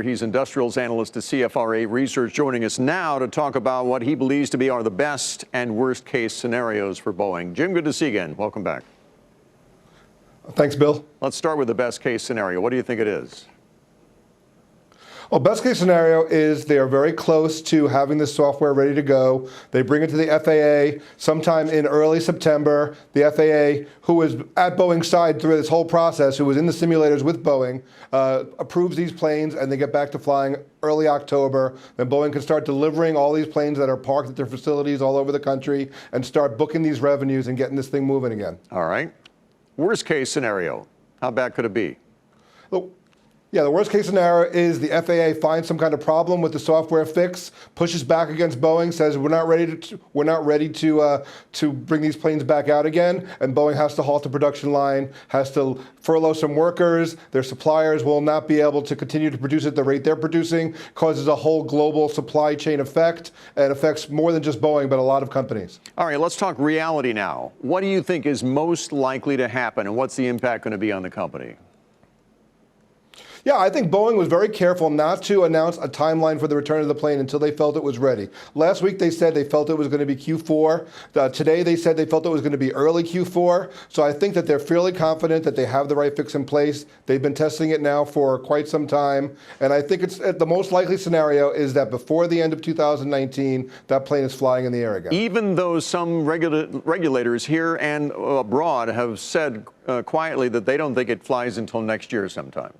He's industrials analyst at CFRA Research, joining us now to talk about what he believes to be are the best and worst case scenarios for Boeing. Jim, good to see you again. Welcome back. Thanks, Bill. Let's start with the best case scenario. What do you think it is? Well, best case scenario is they are very close to having this software ready to go. They bring it to the FAA sometime in early September. The FAA, who was at Boeing's side through this whole process, who was in the simulators with Boeing, approves these planes and they get back to flying early October. Then Boeing can start delivering all these planes that are parked at their facilities all over the country and start booking these revenues and getting this thing moving again. All right. Worst case scenario, how bad could it be? Yeah, the worst case scenario is the FAA finds some kind of problem with the software fix, pushes back against Boeing, says we're not ready to bring these planes back out again, and Boeing has to halt the production line, has to furlough some workers. Their suppliers will not be able to continue to produce at the rate they're producing, causes a whole global supply chain effect, and affects more than just Boeing, but a lot of companies. All right, let's talk reality now. What do you think is most likely to happen, and what's the impact going to be on the company? Yeah, I think Boeing was very careful not to announce a timeline for the return of the plane until they felt it was ready. Last week they said they felt it was going to be Q4. Today they said they felt it was going to be early Q4. So I think that they're fairly confident that they have the right fix in place. They've been testing it now for quite some time. And I think it's the most likely scenario is that before the end of 2019, that plane is flying in the air again. Even though some regulators here and abroad have said quietly that they don't think it flies until next year sometime.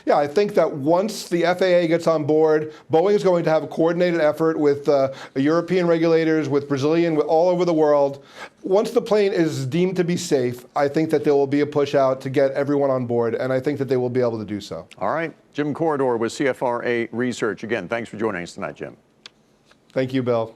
Yeah, I think that once the FAA gets on board, Boeing is going to have a coordinated effort with European regulators, with Brazilian, with all over the world. Once the plane is deemed to be safe, I think that there will be a push out to get everyone on board, and I think that they will be able to do so. All right. Jim Corridore with CFRA Research. Again, thanks for joining us tonight, Jim. Thank you, Bill.